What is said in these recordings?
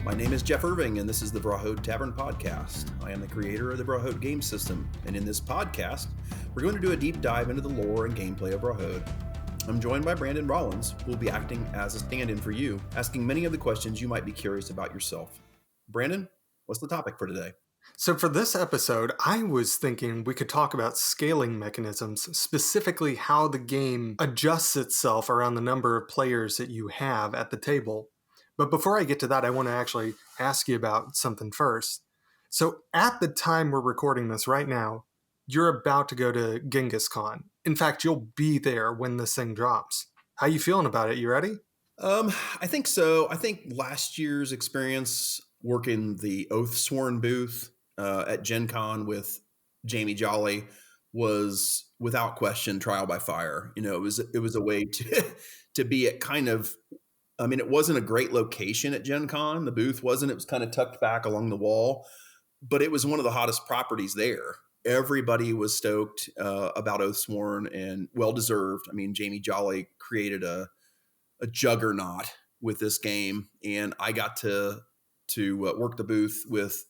My name is Jeff Irving, and this is the Vrahode Tavern Podcast. I am the creator of the Vrahode game system, and in this podcast, we're going to do a deep dive into the lore and gameplay of Vrahode. I'm joined by Brandon Rollins, who will be acting as a stand-in for you, asking many of the questions you might be curious about yourself. Brandon, what's the topic for today? So for this episode, I was thinking we could talk about scaling mechanisms, specifically how the game adjusts itself around the number of players that you have at the table. But before I get to that, I want to actually ask you about something first. So at the time we're recording this right now, you're about to go to Genghis Con. In fact, you'll be there when this thing drops. How you feeling about it? You ready? I think so. I think last year's experience working the Oathsworn booth at Gen Con with Jamie Jolly was without question trial by fire. You know, it was a way to be at kind of, I mean, it wasn't a great location at Gen Con. The booth wasn't. It was kind of tucked back along the wall, but it was one of the hottest properties there. Everybody was stoked about Oathsworn, and well-deserved. I mean, Jamie Jolly created a juggernaut with this game, and I got to work the booth with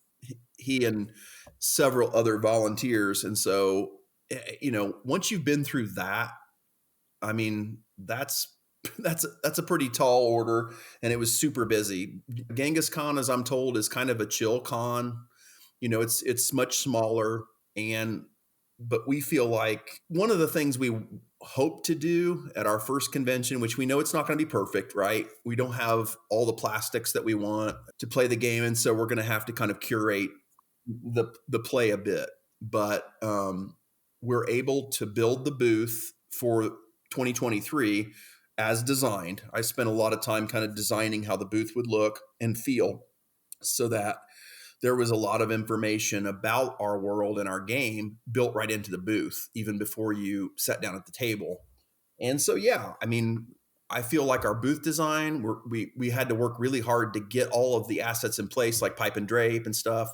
he and several other volunteers. And so, you know, once you've been through that, I mean, that's a pretty tall order, and it was super busy. Genghis Con, as I'm told, is kind of a chill con. You know, it's much smaller, but we feel like one of the things we hope to do at our first convention, which we know it's not going to be perfect, right? We don't have all the plastics that we want to play the game, and so we're going to have to kind of curate the play a bit. But we're able to build the booth for 2023 as designed. I spent a lot of time kind of designing how the booth would look and feel, so that there was a lot of information about our world and our game built right into the booth, even before you sat down at the table. And so, yeah, I mean, I feel like our booth design, we had to work really hard to get all of the assets in place, like pipe and drape and stuff,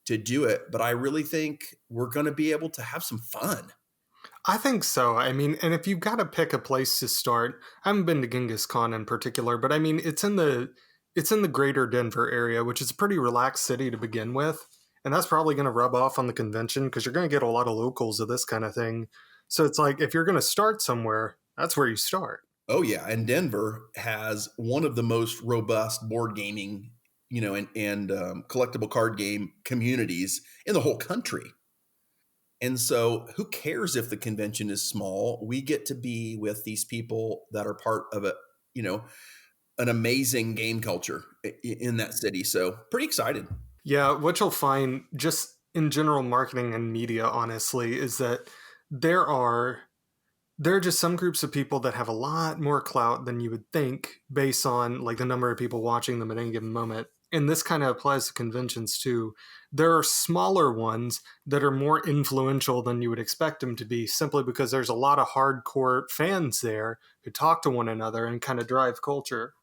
to do it. But I really think we're going to be able to have some fun. I think so. I mean, and if you've got to pick a place to start, I haven't been to Genghis Con in particular, but I mean, it's in the greater Denver area, which is a pretty relaxed city to begin with. And that's probably going to rub off on the convention because you're going to get a lot of locals of this kind of thing. So it's like, if you're going to start somewhere, that's where you start. Oh, yeah. And Denver has one of the most robust board gaming, you know, and collectible card game communities in the whole country. And so who cares if the convention is small? We get to be with these people that are part of a, you know, an amazing game culture in that city. So pretty excited. Yeah, what you'll find just in general marketing and media, honestly, is that there are just some groups of people that have a lot more clout than you would think based on like the number of people watching them at any given moment. And this kind of applies to conventions too. There are smaller ones that are more influential than you would expect them to be, simply because there's a lot of hardcore fans there who talk to one another and kind of drive culture.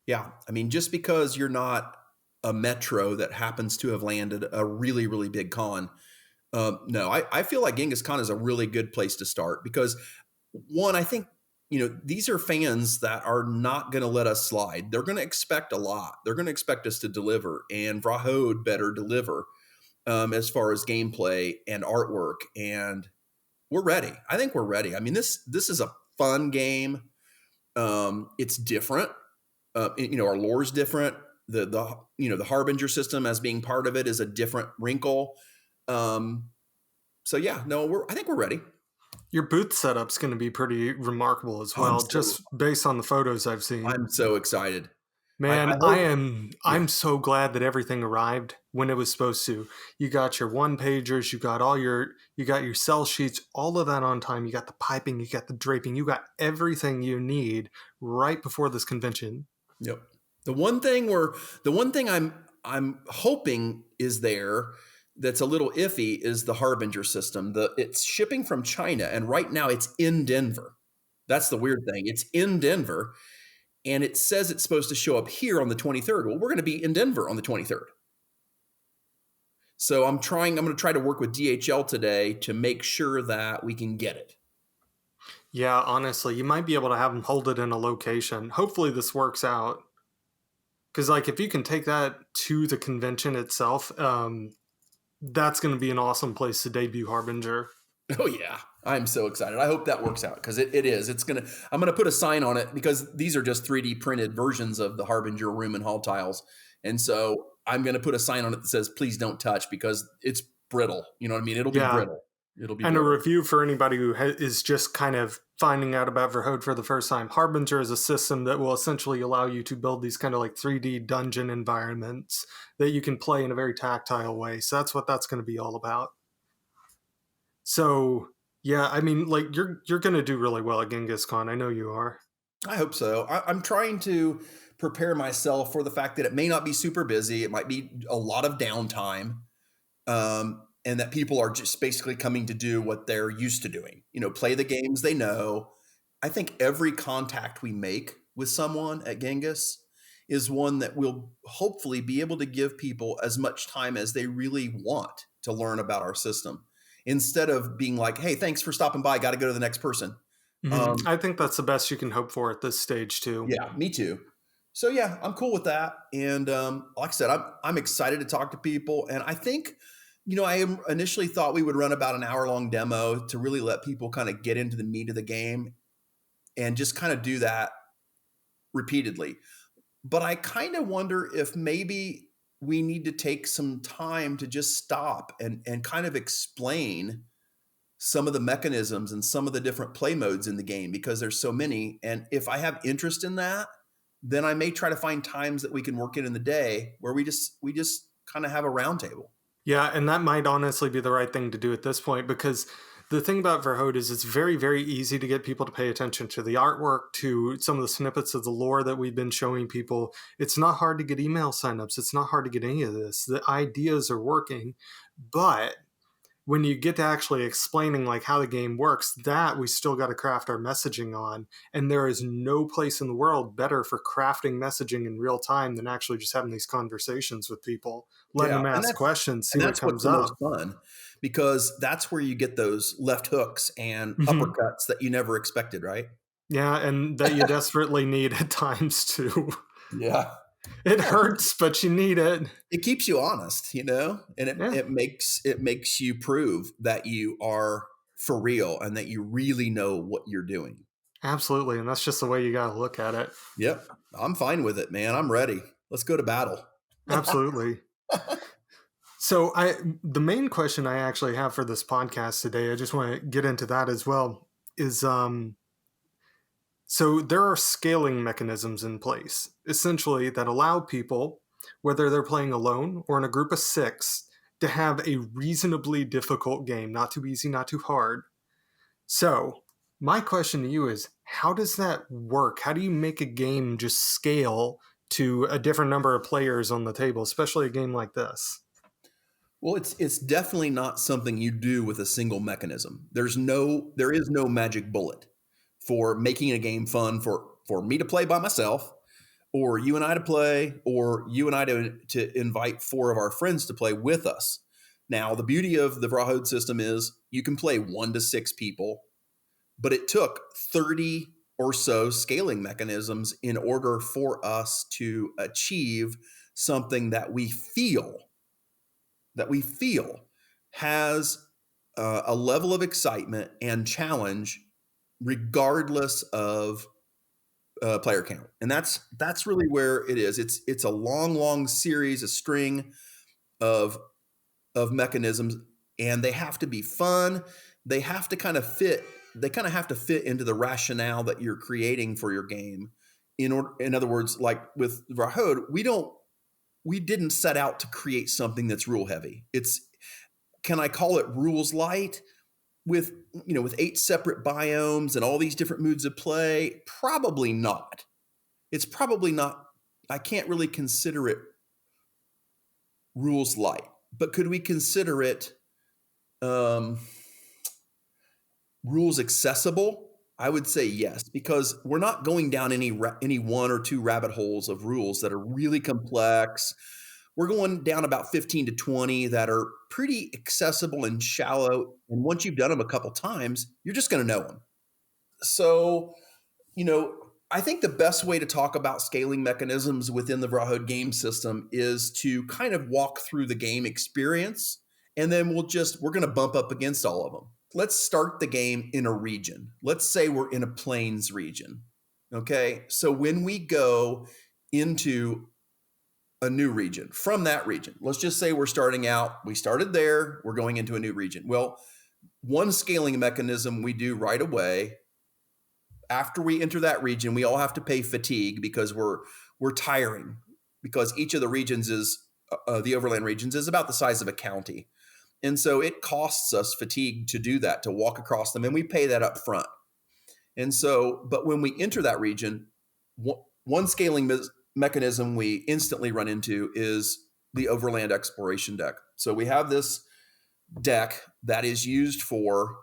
Yeah. I mean, just because you're not a metro that happens to have landed a really, really big con. No, I feel like Genghis Con is a really good place to start because, one, I think, you know, these are fans that are not going to let us slide. They're going to expect a lot. They're going to expect us to deliver, and Vrahode better deliver as far as gameplay and artwork. And we're ready. I think we're ready. I mean, this is a fun game. It's different. You know, our lore is different. The you know, the Harbinger system as being part of it is a different wrinkle. So yeah, no, I think we're ready. Your booth setup's going to be pretty remarkable as well, just based on the photos I've seen. I'm so excited. Man, I'm so glad that everything arrived when it was supposed to. You got your one pagers, you got your cell sheets, all of that on time. You got the piping, you got the draping, you got everything you need right before this convention. Yep. The one thing I'm hoping is there that's a little iffy is the Harbinger system. It's shipping from China, and right now it's in Denver. That's the weird thing. It's in Denver, and it says it's supposed to show up here on the 23rd. Well, we're going to be in Denver on the 23rd. So I'm going to try to work with DHL today to make sure that we can get it. Yeah, honestly, you might be able to have them hold it in a location. Hopefully this works out. Because like if you can take that to the convention itself, that's going to be an awesome place to debut Harbinger. Oh yeah, I'm so excited. I hope that works out because it is. I'm gonna put a sign on it because these are just 3D printed versions of the Harbinger room and hall tiles, and so I'm gonna put a sign on it that says "Please don't touch" because it's brittle. You know what I mean? It'll be Yeah. brittle. It'll be And a brittle. review for anybody who is just kind of finding out about Vrahode for the first time. Harbinger is a system that will essentially allow you to build these kind of like 3D dungeon environments that you can play in a very tactile way. So that's what that's going to be all about. So yeah, I mean, like you're going to do really well at Genghis Con. I know you are. I hope so. I'm trying to prepare myself for the fact that it may not be super busy. It might be a lot of downtime. And that people are just basically coming to do what they're used to doing, play the games they know. I think every contact we make with someone at Genghis is one that will hopefully be able to give people as much time as they really want to learn about our system instead of being like, hey, thanks for stopping by. Got to go to the next person. I think that's the best you can hope for at this stage too. Yeah, me too. So yeah, I'm cool with that. And like I said, I'm excited to talk to people. And I think, I initially thought we would run about an hour-long demo to really let people kind of get into the meat of the game and just kind of do that repeatedly. But I kind of wonder if maybe we need to take some time to just stop and kind of explain some of the mechanisms and some of the different play modes in the game because there's so many. And if I have interest in that, then I may try to find times that we can work it in the day where we just kind of have a roundtable. Yeah, and that might honestly be the right thing to do at this point because the thing about Vrahode is it's very, very easy to get people to pay attention to the artwork, to some of the snippets of the lore that we've been showing people. It's not hard to get email signups. It's not hard to get any of this. The ideas are working, but when you get to actually explaining like how the game works, that we still got to craft our messaging on. And there is no place in the world better for crafting messaging in real time than actually just having these conversations with people, letting Yeah, them and ask that's questions, see and what that's what's comes the most up. fun because that's where you get those left hooks and Mhm. uppercuts that you never expected, right? Yeah, and that you desperately need at times too. Yeah. It Yeah, hurts, but you need it. it keeps you honest, and it, Yeah, it makes it makes you prove that you are for real and that you really know what you're doing. absolutely. And that's just the way you got to look at it. Yep. I'm fine with it, man. I'm ready. Let's go to battle. Absolutely. So the main question I actually have for this podcast today, I just want to get into that as well, is so there are scaling mechanisms in place, essentially that allow people, whether they're playing alone or in a group of 6, to have a reasonably difficult game, not too easy, not too hard. So, my question to you is how does that work? How do you make a game just scale to a different number of players on the table, especially a game like this? Well, it's definitely not something you do with a single mechanism. There is no magic bullet for making a game fun for me to play by myself, or you and I to play, or you and I to invite 4 of our friends to play with us. Now, the beauty of the Vrahode system is you can play 1 to 6 people, but it took 30 or so scaling mechanisms in order for us to achieve something that we feel has a level of excitement and challenge regardless of player count. And that's really where it is. It's a long series, a string of mechanisms, and they have to be fun. They have to kind of fit. They kind of have to fit into the rationale that you're creating for your game. In other words, like with Vrahode, we didn't set out to create something that's rule heavy. Can I call it rules light with 8 separate biomes and all these different moods of play? Probably not. It's probably not. I can't really consider it rules light, but could we consider it rules accessible? I would say yes, because we're not going down any 1 or 2 rabbit holes of rules that are really complex. We're going down about 15 to 20 that are pretty accessible and shallow. And once you've done them a couple times, you're just going to know them. So, you know, I think the best way to talk about scaling mechanisms within the Vrahode game system is to kind of walk through the game experience, and then we're going to bump up against all of them. Let's start the game in a region. Let's say we're in a plains region. Okay. So when we go into a new region from that region, let's just say we started there, we're going into a new region. Well, one scaling mechanism we do right away after we enter that region, we all have to pay fatigue because we're tiring, because each of the regions is the overland regions is about the size of a county. And so it costs us fatigue to do that, to walk across them, and we pay that up front. And so, but when we enter that region, one scaling mechanism we instantly run into is the overland exploration deck. So we have this deck that is used for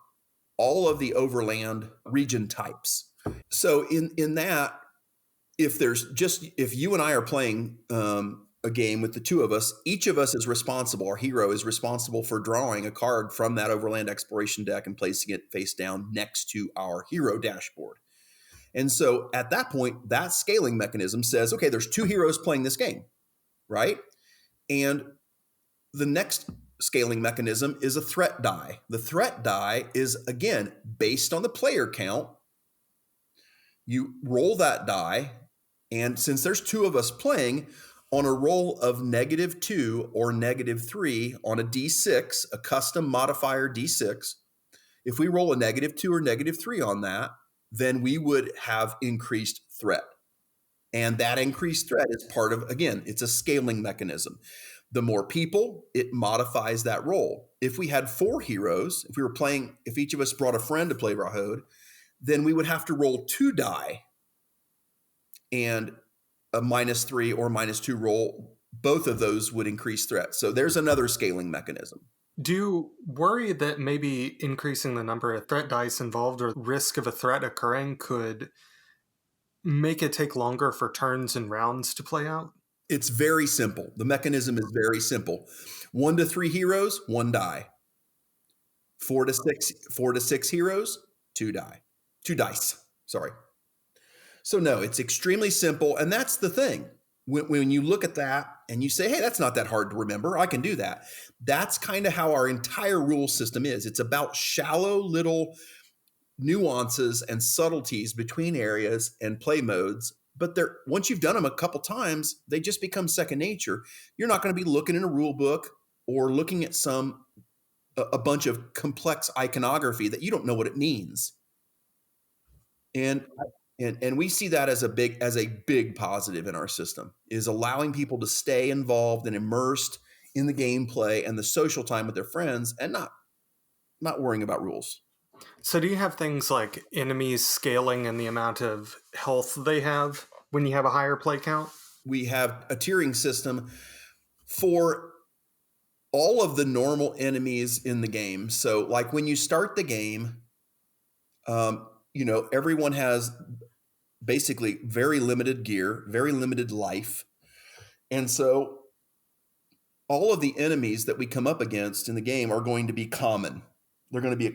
all of the overland region types. So in that, if you and I are playing a game with the two of us, each of us is responsible. Our hero is responsible for drawing a card from that overland exploration deck and placing it face down next to our hero dashboard. And so at that point, that scaling mechanism says, okay, there's two heroes playing this game, right? And the next scaling mechanism is a threat die. The threat die is, again, based on the player count. You roll that die, and since there's two of us playing, on a roll of -2 or -3 on a D6, a custom modifier D6, if we roll a -2 or -3 on that, then we would have increased threat. And that increased threat is part of, again, it's a scaling mechanism. The more people, it modifies that roll. If we had 4 heroes, if each of us brought a friend to play Vrahode, then we would have to roll 2 die and a -3 or -2 roll. Both of those would increase threat. So there's another scaling mechanism. Do you worry that maybe increasing the number of threat dice involved or risk of a threat occurring could make it take longer for turns and rounds to play out? It's very simple. The mechanism is very simple. 1 to 3 heroes, 1 die. 4 to 6 heroes, 2 die. 2 dice. Sorry. So no, it's extremely simple. And that's the thing. When you look at that and you say, hey, that's not that hard to remember, I can do that. That's kind of how our entire rule system is. It's about shallow little nuances and subtleties between areas and play modes. But once you've done them a couple times, they just become second nature. You're not going to be looking in a rule book or looking at a bunch of complex iconography that you don't know what it means. And we see that as a big positive in our system, is allowing people to stay involved and immersed in the gameplay and the social time with their friends, and not worrying about rules. So do you have things like enemies scaling and the amount of health they have when you have a higher play count? We have a tiering system for all of the normal enemies in the game. So like when you start the game, everyone has basically very limited gear, very limited life. And so all of the enemies that we come up against in the game are going to be common. They're going to be at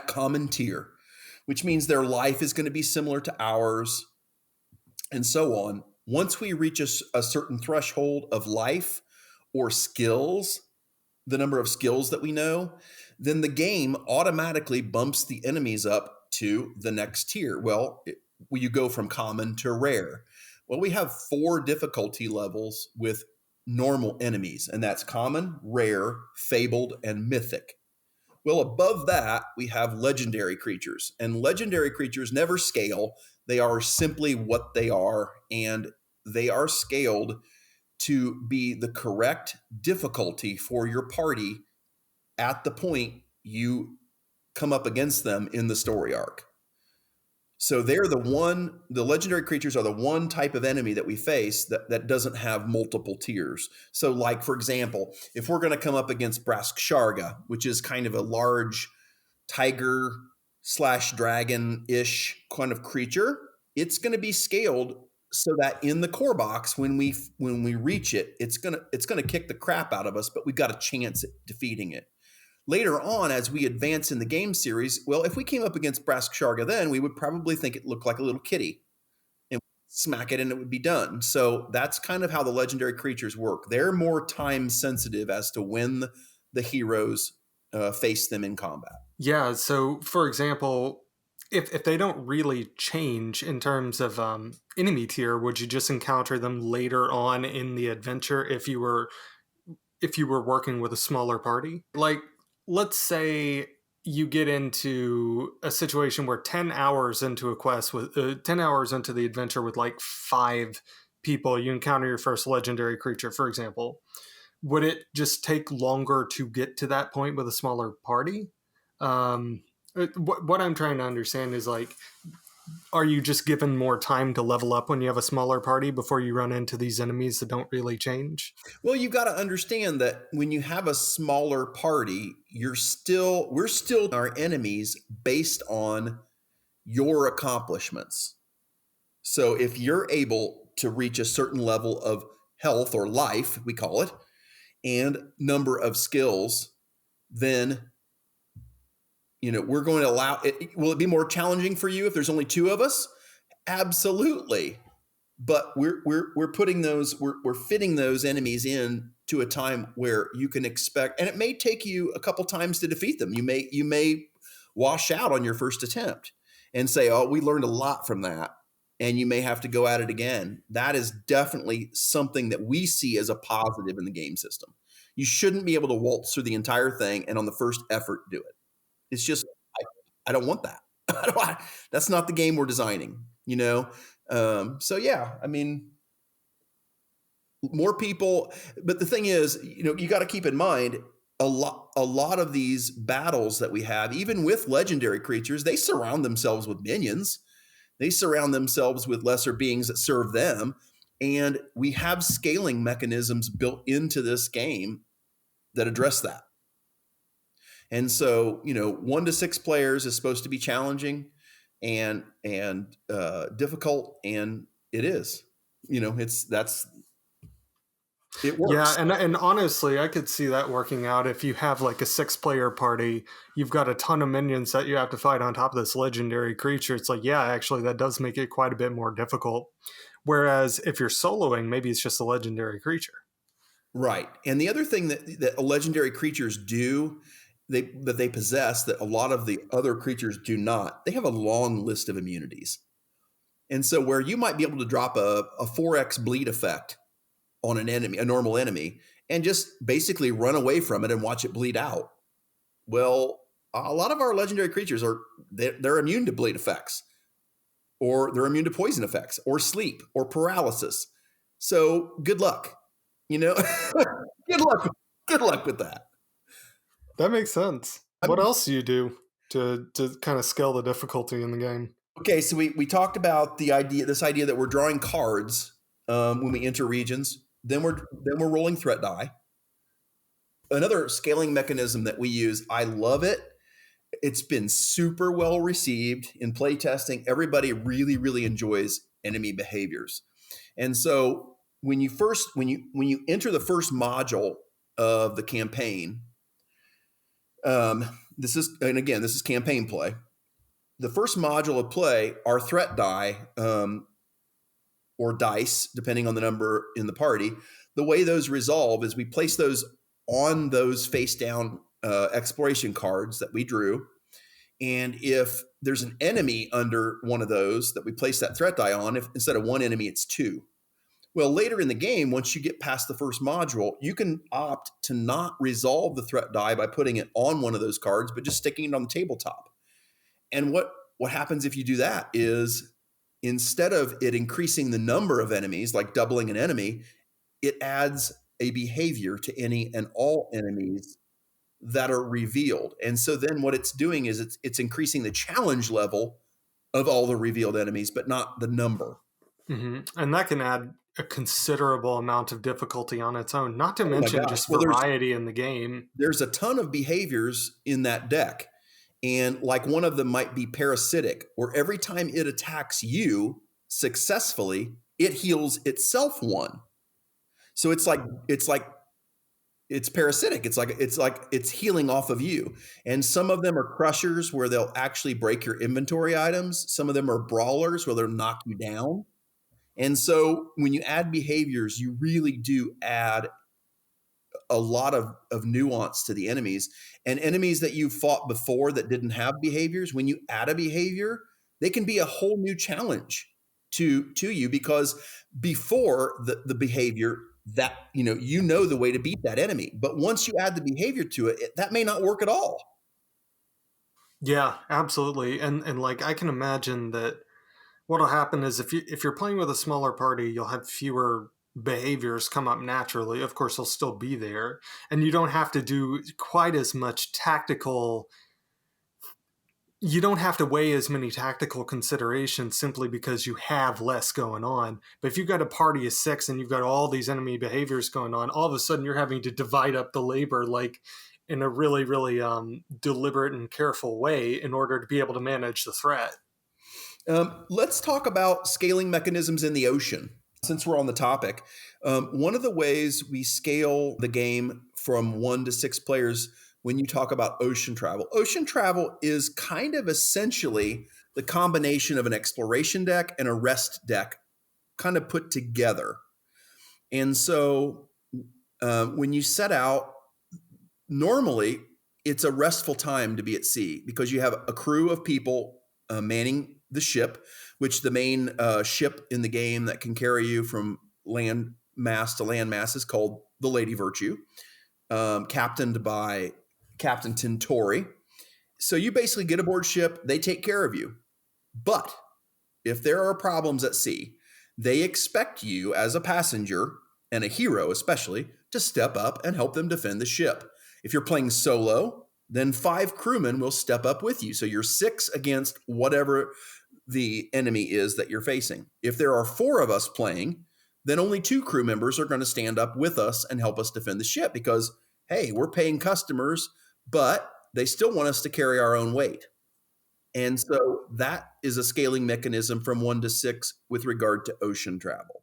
common tier, which means their life is going to be similar to ours and so on. Once we reach a certain threshold of life or skills, the number of skills that we know, then the game automatically bumps the enemies up to the next tier. Well, you go from common to rare. Well, we have 4 difficulty levels with normal enemies, and that's common, rare, fabled, and mythic. Well, above that, we have legendary creatures, and legendary creatures never scale. They are simply what they are, and they are scaled to be the correct difficulty for your party at the point you come up against them in the story arc. So the legendary creatures are the one type of enemy that we face that doesn't have multiple tiers. So like, for example, if we're going to come up against Brask Sharga, which is kind of a large tiger/dragon-ish kind of creature, it's going to be scaled so that in the core box, when we reach it, it's going to kick the crap out of us, but we've got a chance at defeating it. Later on, as we advance in the game series, well, if we came up against Brask Sharga then, we would probably think it looked like a little kitty and smack it and it would be done. So that's kind of how the legendary creatures work. They're more time sensitive as to when the heroes face them in combat. Yeah, so for example, if they don't really change in terms of enemy tier, would you just encounter them later on in the adventure if you were working with a smaller party? Like, let's say you get into a situation where 10 hours into a quest with 10 hours into the adventure with like 5 people, you encounter your first legendary creature, for example. Would it just take longer to get to that point with a smaller party? What I'm trying to understand is, like, are you just given more time to level up when you have a smaller party before you run into these enemies that don't really change? Well, you've got to understand that when you have a smaller party, we're still our enemies based on your accomplishments. So if you're able to reach a certain level of health or life, we call it, and number of skills, then we're going to allow it. Will it be more challenging for you if there's only 2 of us? Absolutely. But we're putting those, we're fitting those enemies in to a time where you can expect, and it may take you a couple times to defeat them. You may wash out on your first attempt and say, oh, we learned a lot from that, and you may have to go at it again. That is definitely something that we see as a positive in the game system. You shouldn't be able to waltz through the entire thing and on the first effort do it. It's just, I don't want that. That's not the game we're designing, So yeah, I mean, more people, but the thing is, you got to keep in mind a lot of these battles that we have, even with legendary creatures, they surround themselves with minions. They surround themselves with lesser beings that serve them. And we have scaling mechanisms built into this game that address that. And so, 1 to 6 players is supposed to be challenging and difficult, and it is. It works. Yeah, and honestly, I could see that working out. If you have like a 6-player party, you've got a ton of minions that you have to fight on top of this legendary creature. It's like, yeah, actually, that does make it quite a bit more difficult. Whereas if you're soloing, maybe it's just a legendary creature. Right. And the other thing that legendary creatures do, that they possess, that a lot of the other creatures do not, they have a long list of immunities. And so where you might be able to drop a 4x bleed effect on an enemy, a normal enemy, and just basically run away from it and watch it bleed out. Well, a lot of our legendary creatures they're immune to bleed effects, or they're immune to poison effects, or sleep, or paralysis. So good luck, good luck with that. That makes sense. What else do you do to kind of scale the difficulty in the game? Okay, so we talked about this idea that we're drawing cards when we enter regions. Then we're rolling threat die. Another scaling mechanism that we use, I love it. It's been super well received in playtesting. Everybody really, really enjoys enemy behaviors. And so when you enter the first module of the campaign, this is campaign play. The first module of play are threat die, or dice, depending on the number in the party. The way those resolve is we place those on those face down exploration cards that we drew. And if there's an enemy under one of those that we place that threat die on, if instead of 1 enemy, it's 2. Well, later in the game, once you get past the first module, you can opt to not resolve the threat die by putting it on one of those cards, but just sticking it on the tabletop. And what happens if you do that is, instead of it increasing the number of enemies, like doubling an enemy, it adds a behavior to any and all enemies that are revealed. And so then what it's doing is it's increasing the challenge level of all the revealed enemies, but not the number. Mm-hmm. And that can add a considerable amount of difficulty on its own, not to mention just variety in the game. There's a ton of behaviors in that deck. And like one of them might be parasitic, where every time it attacks you successfully, it heals itself 1. So it's like it's parasitic. It's like it's healing off of you. And some of them are crushers where they'll actually break your inventory items. Some of them are brawlers where they'll knock you down. And so when you add behaviors, you really do add a lot of nuance to the enemies. And enemies that you fought before that didn't have behaviors, when you add a behavior, they can be a whole new challenge to you, because before the behavior, that you know the way to beat that enemy. But once you add the behavior to it, that may not work at all. Yeah, absolutely. And like I can imagine that what'll happen is if you're playing with a smaller party, you'll have fewer behaviors come up naturally. Of course, they'll still be there, and you don't have to do quite as much tactical. You don't have to weigh as many tactical considerations simply because you have less going on. But if you've got a party of 6 and you've got all these enemy behaviors going on, all of a sudden you're having to divide up the labor like in a really, really deliberate and careful way in order to be able to manage the threat. Let's talk about scaling mechanisms in the ocean. Since we're on the topic, one of the ways we scale the game from 1 to 6 players, when you talk about ocean travel is kind of essentially the combination of an exploration deck and a rest deck kind of put together. And so when you set out, normally it's a restful time to be at sea because you have a crew of people manning the ship, which the main ship in the game that can carry you from land mass to land mass is called the Lady Virtue, captained by Captain Tintori. So you basically get aboard ship, they take care of you. But if there are problems at sea, they expect you as a passenger, and a hero especially, to step up and help them defend the ship. If you're playing solo, then 5 crewmen will step up with you. So you're 6 against whatever the enemy is that you're facing. If there are 4 of us playing, then only 2 crew members are going to stand up with us and help us defend the ship because, hey, we're paying customers, but they still want us to carry our own weight. And so that is a scaling mechanism from 1 to 6 with regard to ocean travel.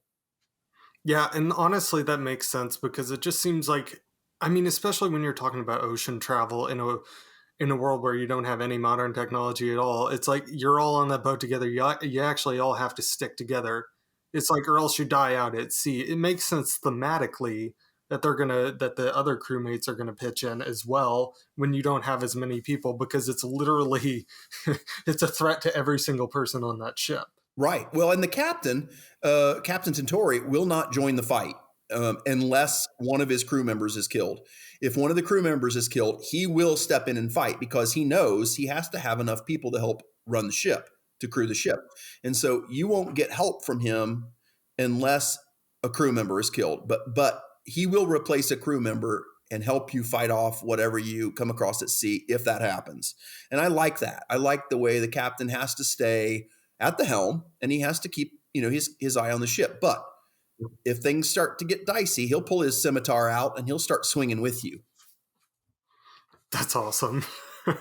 Yeah, and honestly, that makes sense because it just seems like, I mean, especially when you're talking about ocean travel in a world where you don't have any modern technology at all, it's like you're all on that boat together. You actually all have to stick together. It's like, or else you die out at sea. It makes sense thematically that that the other crewmates are gonna pitch in as well when you don't have as many people because it's literally it's a threat to every single person on that ship. Right. Well, and the captain, Captain Tintori, will not join the fight unless one of his crew members is killed. If one of the crew members is killed, he will step in and fight because he knows he has to have enough people to help run the ship, to crew the ship. And so you won't get help from him unless a crew member is killed. But he will replace a crew member and help you fight off whatever you come across at sea if that happens. And I like that. I like the way the captain has to stay at the helm and he has to keep, his eye on the ship. But if things start to get dicey, he'll pull his scimitar out and he'll start swinging with you. That's awesome.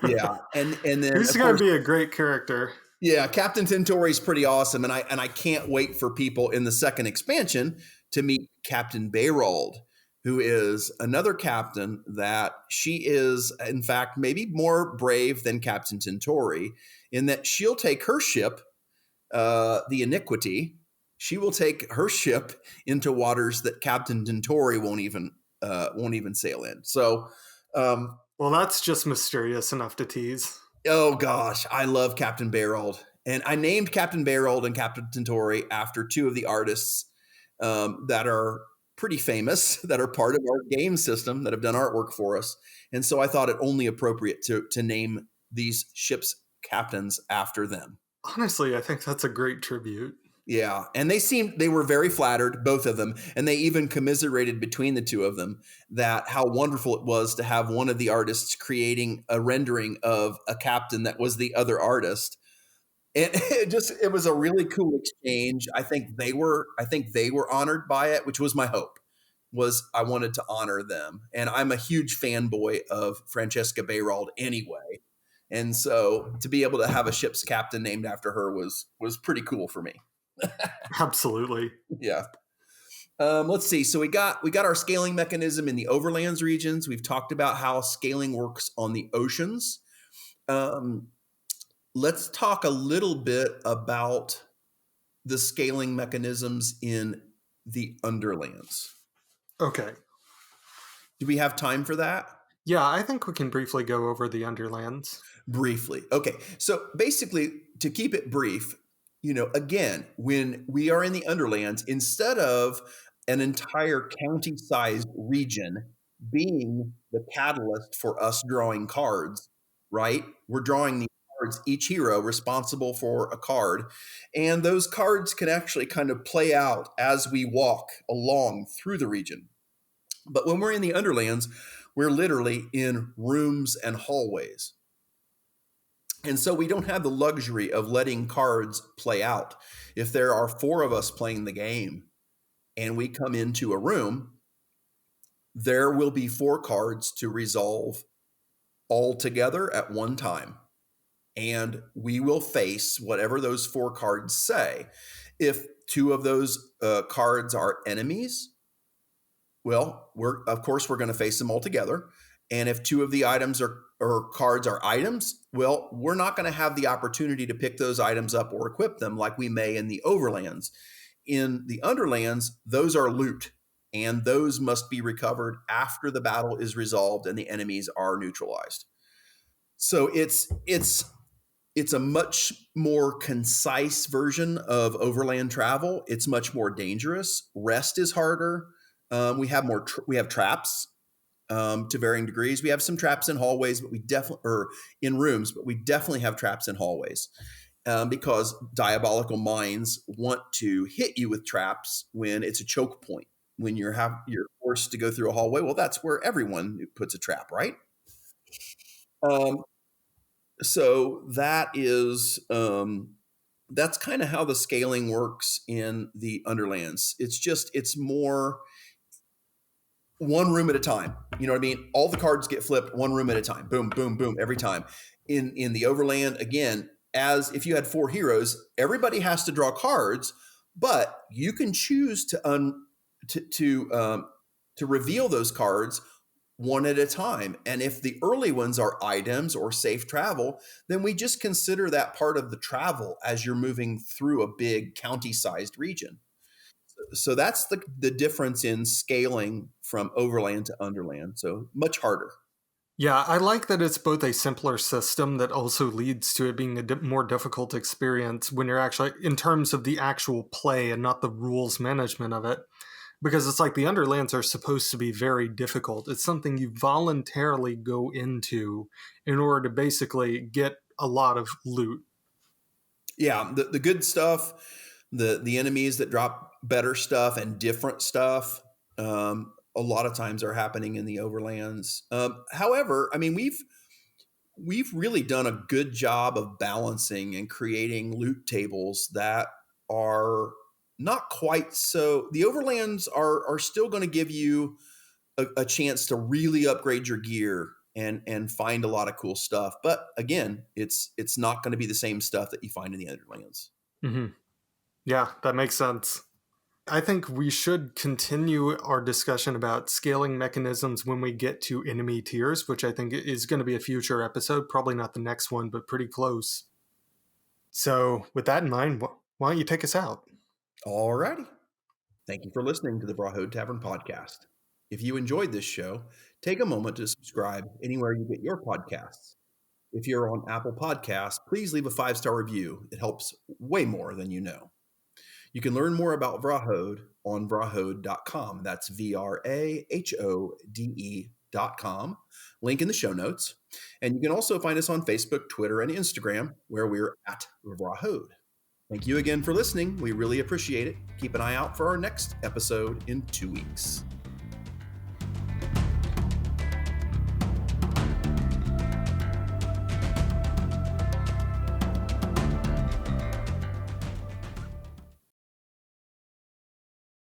Yeah. And then He's going to be a great character. Yeah, Captain Tintori is pretty awesome, and I can't wait for people in the second expansion to meet Captain Bayrold, who is another captain that she is, in fact, maybe more brave than Captain Tintori, in that she'll take her ship, the Iniquity. She will take her ship into waters that Captain Tintori won't even sail in. So, well, that's just mysterious enough to tease. Oh gosh, I love Captain Bayrold. And I named Captain Bayrold and Captain Tintori after 2 of the artists that are pretty famous, that are part of our game system, that have done artwork for us. And so I thought it only appropriate to name these ships captains after them. Honestly, I think that's a great tribute. Yeah, and they were very flattered, both of them, and they even commiserated between the 2 of them that how wonderful it was to have one of the artists creating a rendering of a captain that was the other artist. And it was a really cool exchange. I think they were honored by it, which was my hope. Was I wanted to honor them, and I'm a huge fanboy of Francesca Bayrold anyway, and so to be able to have a ship's captain named after her was pretty cool for me. Absolutely. Yeah. Let's see. So we got our scaling mechanism in the overlands regions. We've talked about how scaling works on the oceans. Let's talk a little bit about the scaling mechanisms in the underlands. Okay. Do we have time for that? Yeah, I think we can briefly go over the underlands. Briefly. Okay. So basically, to keep it brief, again, when we are in the underlands, instead of an entire county sized region being the catalyst for us drawing cards, right? We're drawing the cards, each hero responsible for a card. And those cards can actually kind of play out as we walk along through the region. But when we're in the underlands, we're literally in rooms and hallways. And so we don't have the luxury of letting cards play out. If there are 4 of us playing the game and we come into a room, there will be 4 cards to resolve all together at one time. And we will face whatever those 4 cards say. If 2 of those cards are enemies, well, we're going to face them all together. And if 2 of the items or cards are items, well, we're not going to have the opportunity to pick those items up or equip them like we may in the overlands. In the underlands, those are loot, and those must be recovered after the battle is resolved and the enemies are neutralized. So it's a much more concise version of overland travel. It's much more dangerous. Rest is harder. We have traps. To varying degrees. We have some traps in hallways, but in rooms, but we definitely have traps in hallways because diabolical minds want to hit you with traps when it's a choke point. When you're forced to go through a hallway, well, that's where everyone puts a trap, right? So that is that's kind of how the scaling works in the underlands. It's more one room at a time. You know what I mean? All the cards get flipped one room at a time. Boom, boom, boom, every time. In the overland, again, as if you had 4 heroes, everybody has to draw cards, but you can choose to reveal those cards one at a time. And if the early ones are items or safe travel, then we just consider that part of the travel as you're moving through a big county-sized region. So that's the difference in scaling from overland to underland. So much harder. Yeah, I like that it's both a simpler system that also leads to it being a more difficult experience when you're actually, in terms of the actual play and not the rules management of it. Because it's like the underlands are supposed to be very difficult. It's something you voluntarily go into in order to basically get a lot of loot. Yeah, the good stuff, the enemies that drop better stuff and different stuff, a lot of times are happening in the overlands. However, I mean, we've really done a good job of balancing and creating loot tables that are not quite so. The overlands are still going to give you a chance to really upgrade your gear and find a lot of cool stuff. But again, it's not going to be the same stuff that you find in the underlands. Mm-hmm. Yeah, that makes sense. I think we should continue our discussion about scaling mechanisms when we get to enemy tiers, which I think is going to be a future episode. Probably not the next one, but pretty close. So, with that in mind, why don't you take us out? All righty. Thank you for listening to the Vrahode Tavern podcast. If you enjoyed this show, take a moment to subscribe anywhere you get your podcasts. If you're on Apple Podcasts, please leave a 5-star review. It helps way more than you know. You can learn more about Vrahode on vrahode.com. That's VRAHODE.com. Link in the show notes. And you can also find us on Facebook, Twitter, and Instagram, where we're at Vrahode. Thank you again for listening. We really appreciate it. Keep an eye out for our next episode in 2 weeks.